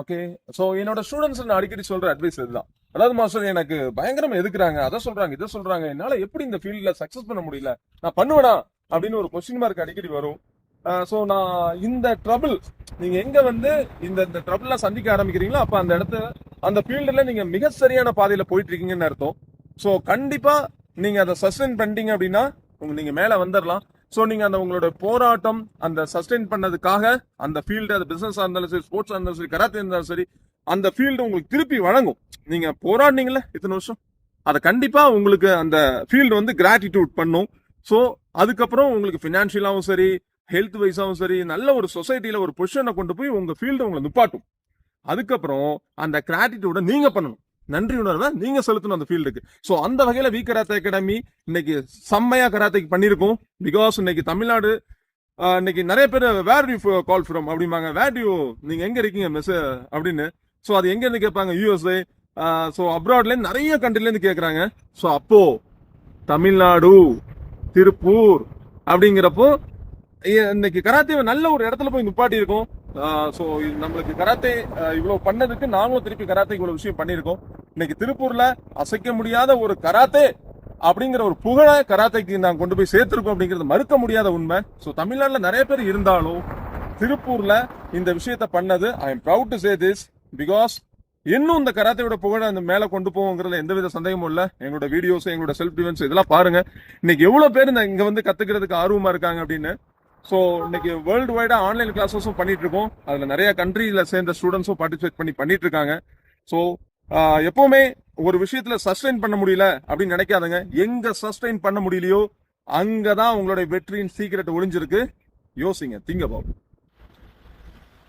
Okay. So என்னோட students நான் அடிக்கடி சொல்ற அட்வைஸ் இதுதான். அதாவது மாஸ்டர் எனக்கு பயங்கரமா எதுக்குறாங்க, அதை சொல்றாங்க, இதை சொல்றாங்க, என்னால எப்படி இந்த ஃபீல்ட்ல சக்சஸ் பண்ண முடியல, நான் பண்ணுவேனா அப்படின்னு ஒரு கொஸ்டின் மார்க் அடிக்கடி வரும். சோ நான் இந்த ட்ரபிள், நீங்க எங்க வந்து இந்த இந்த ட்ரபிள்லாம் சந்திக்க ஆரம்பிக்கிறீங்களோ அப்ப அந்த இடத்துல அந்த ஃபீல்டுல நீங்க மிக சரியான பாதையில போயிட்டு இருக்கீங்கன்னு அர்த்தம். சோ கண்டிப்பா நீங்க அதை சஸ்டெயின் பண்ணிட்டீங்க அப்படின்னா நீங்க மேல வந்துடலாம். ஸோ நீங்க அந்த உங்களோட போராட்டம் அந்த சஸ்டெயின் பண்ணதுக்காக அந்த ஃபீல்டு, அது பிசினஸா இருந்தாலும் சரி, ஸ்போர்ட்ஸா இருந்தாலும் சரி, கராத்தே இருந்தாலும் சரி, அந்த ஃபீல்டு உங்களுக்கு திருப்பி வழங்கும். நீங்க போராடினீங்கல்ல இத்தனை வருஷம், அதை கண்டிப்பா உங்களுக்கு அந்த ஃபீல்டு வந்து கிராட்டிடியூட் பண்ணும். ஸோ அதுக்கப்புறம் உங்களுக்கு ஃபினான்ஷியலாகவும் சரி, ஹெல்த் வைஸாகவும் சரி, நல்ல ஒரு சொசைட்டில ஒரு பொசிஷனை கொண்டு போய் உங்க ஃபீல்டு உங்களை நிப்பாட்டும். அதுக்கப்புறம் அந்த கிராட்டிடியூட நீங்க பண்ணணும், நன்றி உணர்வை நீங்க செலுத்தணும் அந்த ஃபீல்டுக்கு. ஸோ அந்த வகையில வி கராத்தே அகாடமி இன்னைக்கு செம்மையா கராத்தைக்கு பண்ணியிருக்கோம். பிகாஸ் இன்னைக்கு தமிழ்நாடு இன்னைக்கு நிறைய பேர் வேர் யூ கால் ஃப்ரம் அப்படிம்பாங்க, வேர் யூ நீங்க எங்க இருக்கீங்க மிஸ் அப்படின்னு. ஸோ அது எங்க இருந்து கேட்பாங்க, யூஎஸ்ஏ, ஸோ அப்ராட்ல நிறைய கண்ட்ரில இருந்து கேட்கறாங்க. ஸோ அப்போ தமிழ்நாடு, திருப்பூர் அப்படிங்கிறப்போ இன்னைக்கு கராத்தே நல்ல ஒரு இடத்துல போய் நிப்பாட்டி இருக்கோம். ஸோ நம்மளுக்கு கராத்தே இவ்வளவு பண்ணதுக்கு நாங்களும் திருப்பி கராத்தே இவ்வளவு விஷயம் பண்ணியிருக்கோம். இன்னைக்கு திருப்பூர்ல அசைக்க முடியாத ஒரு கராத்தே அப்படிங்கிற ஒரு புகழ கராத்தைக்கு நான் கொண்டு போய் சேர்த்திருக்கோம் அப்படிங்கிறது மறுக்க முடியாத உண்மை. ஸோ தமிழ்நாட்டுல நிறைய பேர் இருந்தாலும் திருப்பூர்ல இந்த விஷயத்த பண்ணது I am proud to say this. Because இன்னும் இந்த கராத்தையோட புகழ அந்த மேல கொண்டு போவோங்கிறதுல எந்தவித சந்தேகமும் இல்ல. எங்களோட வீடியோஸ், எங்களோட செல்ஃப் டிஃபென்ஸ் இதெல்லாம் பாருங்க. இன்னைக்கு எவ்வளவு பேர் இங்க வந்து கத்துக்கிறதுக்கு ஆர்வமா இருக்காங்க அப்படின்னு. ஸோ இன்னைக்கு வேர்ல்டு வைடா ஆன்லைன் கிளாஸஸும் பண்ணிட்டு இருக்கோம். அதுல நிறைய கண்ட்ரில சேர்ந்த ஸ்டூடெண்ட்ஸும் பார்ட்டிசிபேட் பண்ணிட்டு இருக்காங்க. ஸோ எப்பவுமே ஒரு விஷயத்துல சஸ்டெயின் பண்ண முடியல அப்படின்னு நினைக்காதங்க. எங்க சஸ்டெயின் பண்ண முடியலையோ அங்கதான் உங்களுடைய வெற்றியின் சீக்கிரட் ஒளிஞ்சிருக்கு. யோசிங்க, திங்க் அபவுட்.